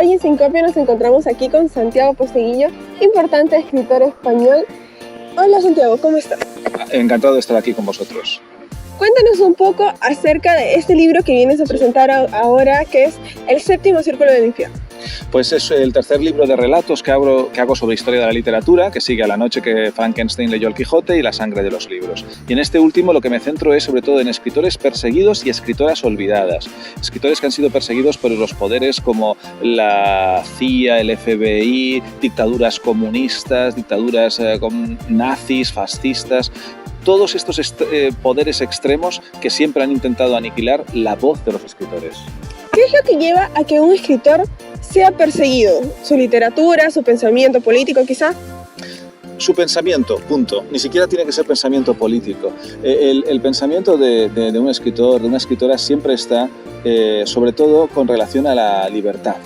Hoy en Sincopio nos encontramos aquí con Santiago Posteguillo, importante escritor español. Hola Santiago, ¿cómo estás? Encantado de estar aquí con vosotros. Cuéntanos un poco acerca de este libro que vienes a presentar ahora, que es El séptimo círculo del infierno. Pues es el tercer libro de relatos que hago sobre historia de la literatura, que sigue a la noche que Frankenstein leyó el Quijote y la sangre de los libros. Y en este último lo que me centro es sobre todo en escritores perseguidos y escritoras olvidadas. Escritores que han sido perseguidos por los poderes como la CIA, el FBI, dictaduras comunistas, dictaduras nazis, fascistas. Todos estos poderes extremos que siempre han intentado aniquilar la voz de los escritores. ¿Qué es lo que lleva a que un escritor sea perseguido? ¿Su literatura, su pensamiento político quizá? Su pensamiento, punto. Ni siquiera tiene que ser pensamiento político. El pensamiento de un escritor, de una escritora, siempre está sobre todo con relación a la libertad,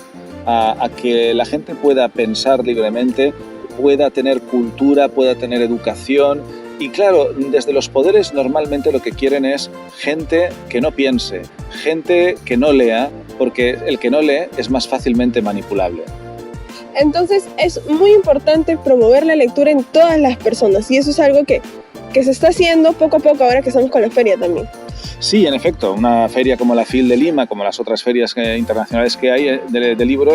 a que la gente pueda pensar libremente, pueda tener cultura, pueda tener educación. Y claro, desde los poderes normalmente lo que quieren es gente que no piense, gente que no lea, porque el que no lee es más fácilmente manipulable. Entonces es muy importante promover la lectura en todas las personas y eso es algo que se está haciendo poco a poco ahora que estamos con la feria también. Sí, en efecto, una feria como la FIL de Lima, como las otras ferias internacionales que hay de libro,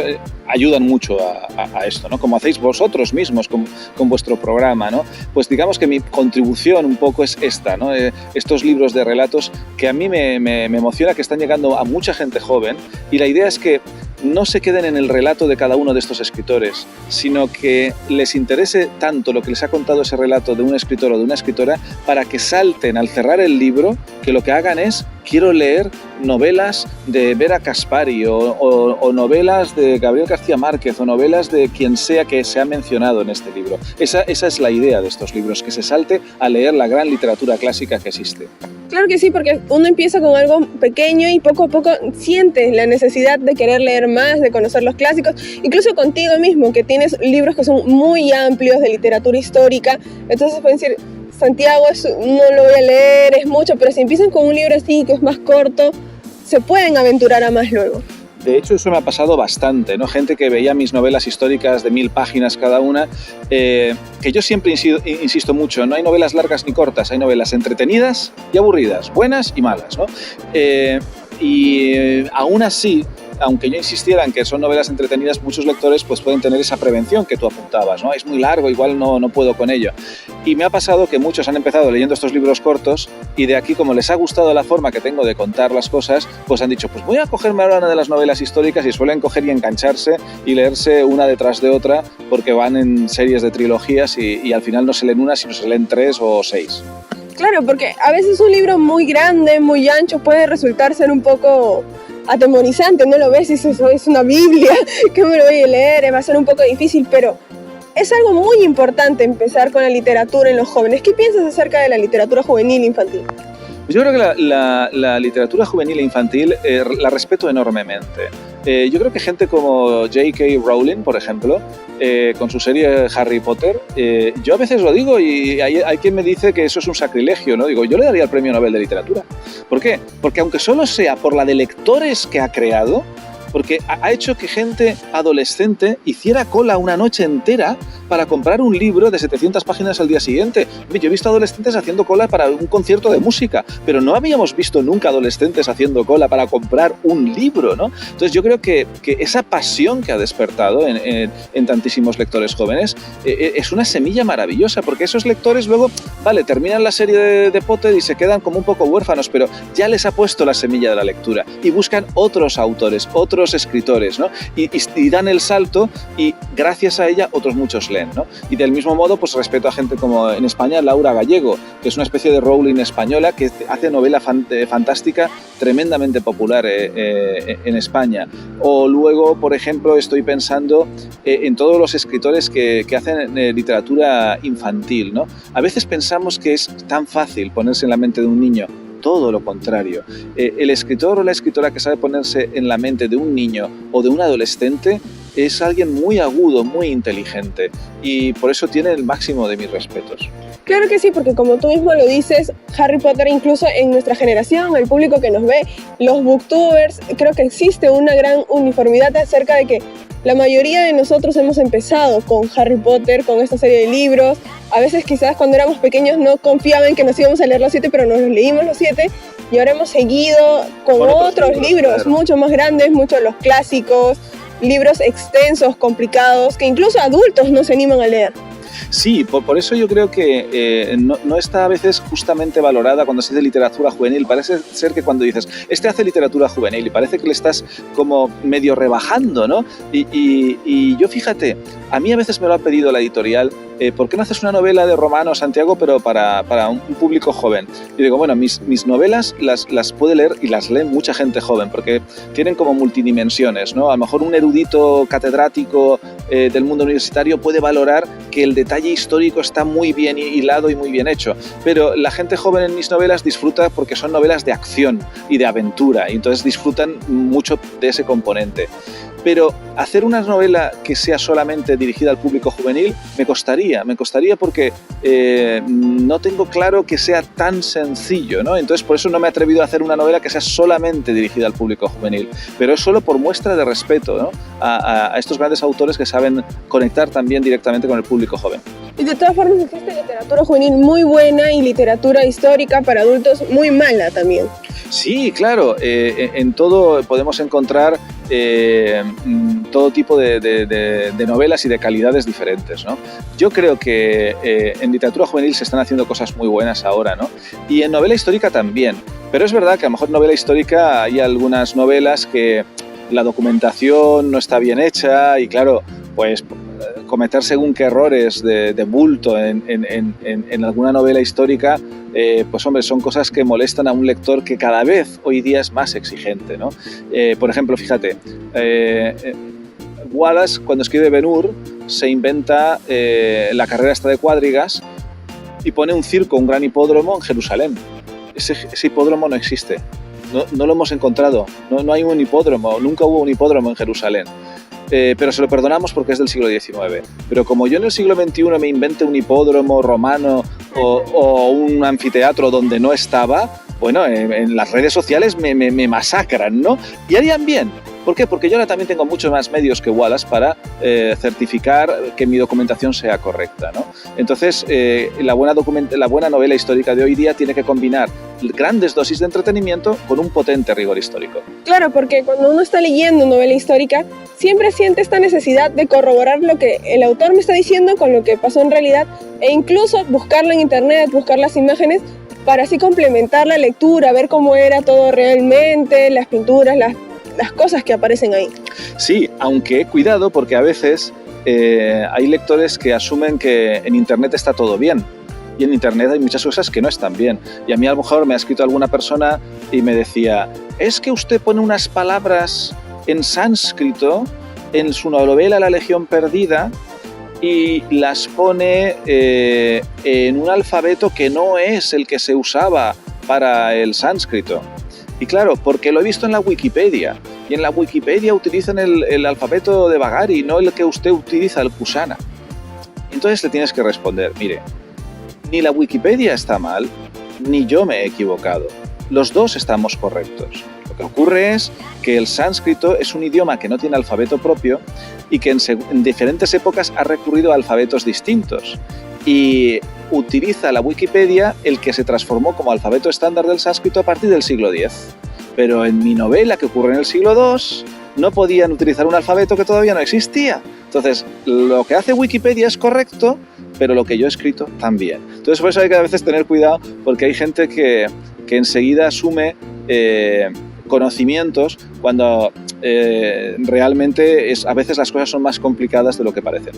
ayudan mucho a esto, ¿no? Como hacéis vosotros mismos con vuestro programa, ¿no? Pues digamos que mi contribución un poco es esta, ¿no? Estos libros de relatos que a mí me emociona que están llegando a mucha gente joven y la idea es que no se queden en el relato de cada uno de estos escritores, sino que les interese tanto lo que les ha contado ese relato de un escritor o de una escritora para que salten al cerrar el libro, que lo que hagan es quiero leer novelas de Vera Caspary o novelas de Gabriel García Márquez o novelas de quien sea que se ha mencionado en este libro. Esa es la idea de estos libros, que se salte a leer la gran literatura clásica que existe. Claro que sí, porque uno empieza con algo pequeño y poco a poco sientes la necesidad de querer leer más, de conocer los clásicos, incluso contigo mismo, que tienes libros que son muy amplios de literatura histórica, entonces pueden decir, Santiago, no lo voy a leer, es mucho, pero si empiezan con un libro así, que es más corto, se pueden aventurar a más luego. De hecho, eso me ha pasado bastante, ¿no? Gente que veía mis novelas históricas de 1000 páginas cada una, que yo siempre insisto mucho, no hay novelas largas ni cortas, hay novelas entretenidas y aburridas, buenas y malas, ¿no? Y aún así, aunque yo insistiera en que son novelas entretenidas, muchos lectores pues pueden tener esa prevención que tú apuntabas, ¿no? Es muy largo, igual no puedo con ello. Y me ha pasado que muchos han empezado leyendo estos libros cortos y de aquí, como les ha gustado la forma que tengo de contar las cosas, pues han dicho, pues voy a cogerme ahora una de las novelas históricas y suelen coger y engancharse y leerse una detrás de otra porque van en series de trilogías y al final no se leen una, sino se leen 3 o 6. Claro, porque a veces un libro muy grande, muy ancho, puede resultar ser un poco atemorizante, no lo ves y dices, es una Biblia, que me lo voy a leer, va a ser un poco difícil, pero es algo muy importante empezar con la literatura en los jóvenes. ¿Qué piensas acerca de la literatura juvenil e infantil? Yo creo que la literatura juvenil e infantil la respeto enormemente. Yo creo que gente como J.K. Rowling, por ejemplo, con su serie Harry Potter, yo a veces lo digo y hay quien me dice que eso es un sacrilegio, ¿no? Digo, yo le daría el premio Nobel de Literatura. ¿Por qué? Porque aunque solo sea por la de lectores que ha creado, porque ha hecho que gente adolescente hiciera cola una noche entera para comprar un libro de 700 páginas al día siguiente. Yo he visto adolescentes haciendo cola para un concierto de música, pero no habíamos visto nunca adolescentes haciendo cola para comprar un libro, ¿no? Entonces yo creo que esa pasión que ha despertado en tantísimos lectores jóvenes es una semilla maravillosa, porque esos lectores luego, vale, terminan la serie de Potter y se quedan como un poco huérfanos, pero ya les ha puesto la semilla de la lectura y buscan otros autores, otros escritores, ¿no? Y dan el salto y gracias a ella otros muchos leen, ¿no? Y del mismo modo pues respeto a gente como en España Laura Gallego, que es una especie de Rowling española que hace novela fantástica tremendamente popular en España. O luego, por ejemplo, estoy pensando en todos los escritores que hacen literatura infantil, ¿no? A veces pensamos que es tan fácil ponerse en la mente de un niño todo lo contrario. El escritor o la escritora que sabe ponerse en la mente de un niño o de un adolescente es alguien muy agudo, muy inteligente, y por eso tiene el máximo de mis respetos. Claro que sí, porque como tú mismo lo dices, Harry Potter, incluso en nuestra generación, el público que nos ve, los booktubers, creo que existe una gran uniformidad acerca de que la mayoría de nosotros hemos empezado con Harry Potter, con esta serie de libros. A veces quizás cuando éramos pequeños no confiaban en que nos íbamos a leer los 7, pero nos los leímos los 7 y ahora hemos seguido con otros libros, claro, mucho más grandes, muchos de los clásicos, libros extensos, complicados, que incluso adultos no se animan a leer. Sí, por eso yo creo que no está a veces justamente valorada cuando se hace literatura juvenil. Parece ser que cuando dices, hace literatura juvenil, y parece que le estás como medio rebajando, ¿no? Y yo, fíjate, a mí a veces me lo ha pedido la editorial, ¿por qué no haces una novela de Romano, Santiago, pero para un público joven? Y digo, bueno, mis novelas las puede leer y las lee mucha gente joven, porque tienen como multidimensiones, ¿no? A lo mejor un erudito catedrático del mundo universitario puede valorar que el detalle histórico está muy bien hilado y muy bien hecho, pero la gente joven en mis novelas disfruta porque son novelas de acción y de aventura, y entonces disfrutan mucho de ese componente. Pero hacer una novela que sea solamente dirigida al público juvenil me costaría porque no tengo claro que sea tan sencillo, ¿no? Entonces por eso no me he atrevido a hacer una novela que sea solamente dirigida al público juvenil, pero es solo por muestra de respeto, ¿no? a estos grandes autores que saben conectar también directamente con el público joven. Y de todas formas existe literatura juvenil muy buena y literatura histórica para adultos muy mala también. Sí, claro, en todo podemos encontrar todo tipo de novelas y de calidades diferentes, ¿no? Yo creo que en literatura juvenil se están haciendo cosas muy buenas ahora, ¿no? Y en novela histórica también, pero es verdad que a lo mejor en novela histórica hay algunas novelas que la documentación no está bien hecha y claro, pues cometer según qué errores de bulto en alguna novela histórica, pues hombre, son cosas que molestan a un lector que cada vez hoy día es más exigente, ¿no? Por ejemplo, fíjate, Wallace cuando escribe Ben-Hur se inventa la carrera esta de cuadrigas y pone un circo, un gran hipódromo en Jerusalén. Ese hipódromo no existe, no lo hemos encontrado, no hay un hipódromo, nunca hubo un hipódromo en Jerusalén. Pero se lo perdonamos porque es del siglo XIX. Pero como yo en el siglo XXI me invente un hipódromo romano o un anfiteatro donde no estaba, bueno, en las redes sociales me masacran, ¿no? Y harían bien. ¿Por qué? Porque yo ahora también tengo muchos más medios que Wallace para certificar que mi documentación sea correcta, ¿no? Entonces, la buena novela histórica de hoy día tiene que combinar grandes dosis de entretenimiento con un potente rigor histórico. Claro, porque cuando uno está leyendo novela histórica, siempre siente esta necesidad de corroborar lo que el autor me está diciendo con lo que pasó en realidad, e incluso buscarlo en internet, buscar las imágenes, para así complementar la lectura, ver cómo era todo realmente, las pinturas, las cosas que aparecen ahí. Sí, aunque cuidado porque a veces hay lectores que asumen que en internet está todo bien. Y en internet hay muchas cosas que no están bien. Y a mí a lo mejor me ha escrito alguna persona y me decía, es que usted pone unas palabras en sánscrito en su novela La Legión Perdida y las pone en un alfabeto que no es el que se usaba para el sánscrito. Y claro, porque lo he visto en la Wikipedia. Y en la Wikipedia utilizan el alfabeto de Bagari, no el que usted utiliza, el Kusana. Entonces le tienes que responder, mire, ni la Wikipedia está mal, ni yo me he equivocado. Los dos estamos correctos. Lo que ocurre es que el sánscrito es un idioma que no tiene alfabeto propio y que en diferentes épocas ha recurrido a alfabetos distintos. Y utiliza la Wikipedia el que se transformó como alfabeto estándar del sánscrito a partir del siglo X. Pero en mi novela, que ocurre en el siglo II, no podían utilizar un alfabeto que todavía no existía. Entonces, lo que hace Wikipedia es correcto, pero lo que yo he escrito también. Entonces, por eso hay que a veces tener cuidado, porque hay gente que enseguida asume conocimientos cuando realmente a veces las cosas son más complicadas de lo que parecen.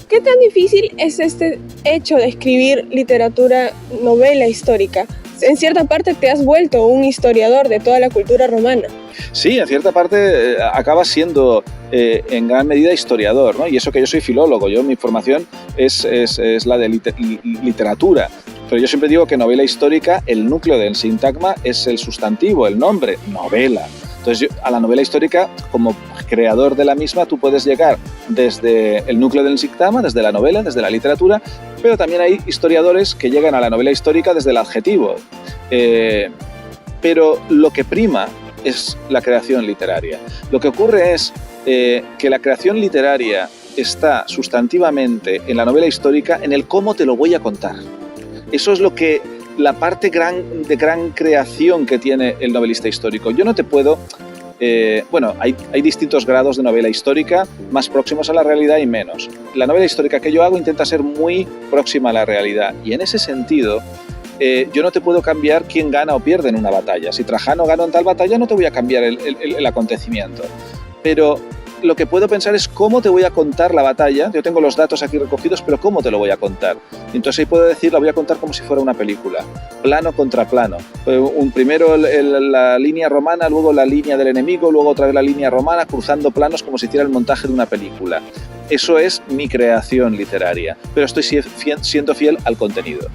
¿Qué tan difícil es este hecho de escribir literatura, novela histórica? En cierta parte te has vuelto un historiador de toda la cultura romana. Sí, en cierta parte acabas siendo en gran medida historiador, ¿no? Y eso que yo soy filólogo, mi formación es la de literatura. Pero yo siempre digo que novela histórica, el núcleo del sintagma es el sustantivo, el nombre, novela. Entonces, a la novela histórica, como creador de la misma, tú puedes llegar desde el núcleo del sintagma, desde la novela, desde la literatura, pero también hay historiadores que llegan a la novela histórica desde el adjetivo. Pero lo que prima es la creación literaria. Lo que ocurre es que la creación literaria está sustantivamente en la novela histórica en el cómo te lo voy a contar. Eso es lo que la parte de gran creación que tiene el novelista histórico. Yo no te puedo... hay distintos grados de novela histórica, más próximos a la realidad y menos. La novela histórica que yo hago intenta ser muy próxima a la realidad, y en ese sentido yo no te puedo cambiar quién gana o pierde en una batalla. Si Trajano ganó en tal batalla, no te voy a cambiar el acontecimiento. Pero lo que puedo pensar es cómo te voy a contar la batalla. Yo tengo los datos aquí recogidos, pero cómo te lo voy a contar. Entonces ahí puedo decir, la voy a contar como si fuera una película, plano contra plano. Primero la línea romana, luego la línea del enemigo, luego otra vez la línea romana, cruzando planos como si hiciera el montaje de una película. Eso es mi creación literaria, pero estoy siendo fiel al contenido.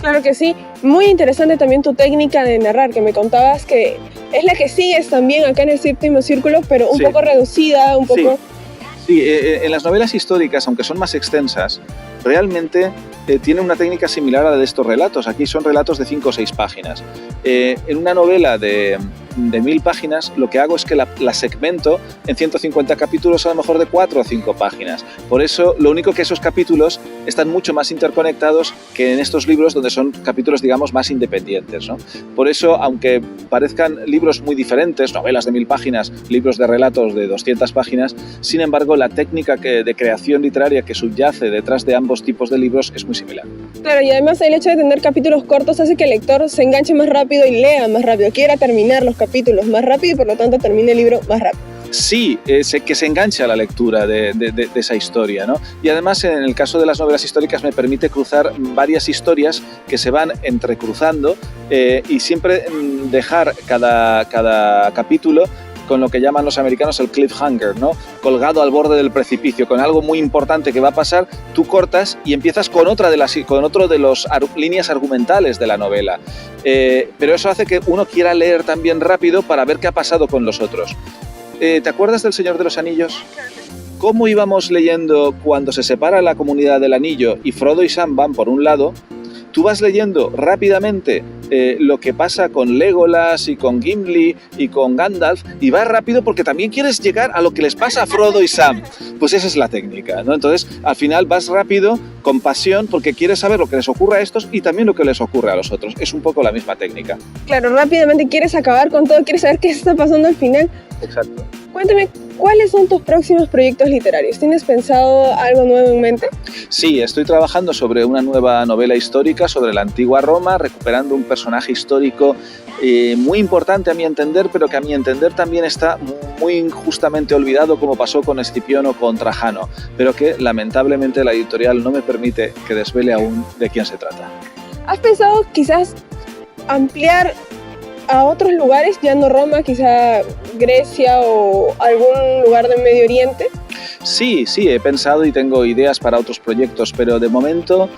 Claro que sí. Muy interesante también tu técnica de narrar, que me contabas que es la que sigues también acá en el Séptimo Círculo, pero un poco reducida, un poco... Sí, en las novelas históricas, aunque son más extensas, realmente tienen una técnica similar a la de estos relatos. Aquí son relatos de 5 o 6 páginas. En una novela de 1000 páginas, lo que hago es que la segmento en 150 capítulos, a lo mejor de 4 o 5 páginas. Por eso, lo único que esos capítulos están mucho más interconectados que en estos libros, donde son capítulos, digamos, más independientes, ¿no? Por eso, aunque parezcan libros muy diferentes, novelas de 1000 páginas, libros de relatos de 200 páginas, sin embargo, la técnica de creación literaria que subyace detrás de ambos tipos de libros es muy similar. Claro, y además el hecho de tener capítulos cortos hace que el lector se enganche más rápido y lea más rápido, quiera terminar los capítulos más rápido y por lo tanto termine el libro más rápido. Sí, que se enganche a la lectura de esa historia, ¿no? Y además, en el caso de las novelas históricas, me permite cruzar varias historias que se van entrecruzando y siempre dejar cada capítulo con lo que llaman los americanos el cliffhanger, ¿no? Colgado al borde del precipicio, con algo muy importante que va a pasar, tú cortas y empiezas con otro de las líneas argumentales de la novela. Pero eso hace que uno quiera leer también rápido para ver qué ha pasado con los otros. ¿Te acuerdas del Señor de los Anillos? ¿Cómo íbamos leyendo cuando se separa la comunidad del anillo y Frodo y Sam van por un lado? Tú vas leyendo rápidamente lo que pasa con Legolas y con Gimli y con Gandalf, y vas rápido porque también quieres llegar a lo que les pasa a Frodo y Sam. Pues esa es la técnica, ¿no? Entonces, al final vas rápido, con pasión, porque quieres saber lo que les ocurre a estos y también lo que les ocurre a los otros. Es un poco la misma técnica. Claro, rápidamente quieres acabar con todo, quieres saber qué está pasando al final. Exacto. Cuéntame, ¿cuáles son tus próximos proyectos literarios? ¿Tienes pensado algo nuevo en mente? Sí, estoy trabajando sobre una nueva novela histórica sobre la antigua Roma, recuperando un personaje histórico muy importante a mi entender, pero que a mi entender también está muy injustamente olvidado, como pasó con Escipión o con Trajano, pero que lamentablemente la editorial no me permite que desvele aún de quién se trata. ¿Has pensado quizás ampliar a otros lugares, ya no Roma, quizá Grecia o algún lugar del Medio Oriente? Sí, he pensado y tengo ideas para otros proyectos, pero de momento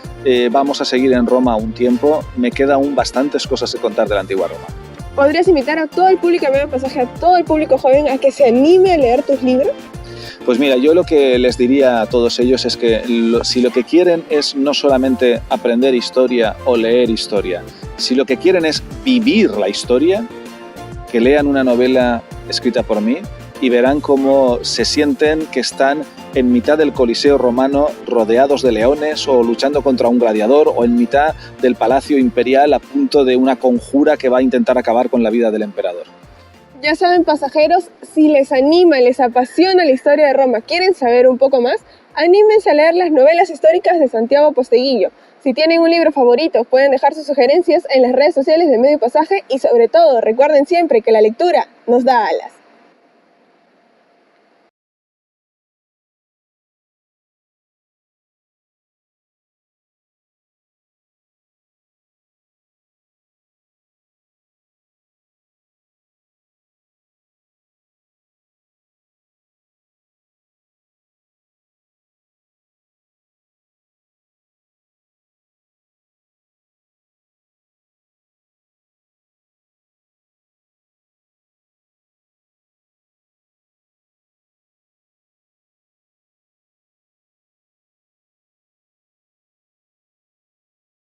vamos a seguir en Roma un tiempo. Me quedan aún bastantes cosas que contar de la antigua Roma. ¿Podrías invitar a todo el público, a Medio Pasaje, a todo el público joven a que se anime a leer tus libros? Pues mira, yo lo que les diría a todos ellos es que si lo que quieren es no solamente aprender historia o leer historia, si lo que quieren es vivir la historia, que lean una novela escrita por mí y verán cómo se sienten que están en mitad del Coliseo romano rodeados de leones o luchando contra un gladiador o en mitad del Palacio Imperial a punto de una conjura que va a intentar acabar con la vida del emperador. Ya saben, pasajeros, si les anima, les apasiona la historia de Roma, quieren saber un poco más, anímense a leer las novelas históricas de Santiago Posteguillo. Si tienen un libro favorito, pueden dejar sus sugerencias en las redes sociales de Medio Pasaje y sobre todo, recuerden siempre que la lectura nos da alas.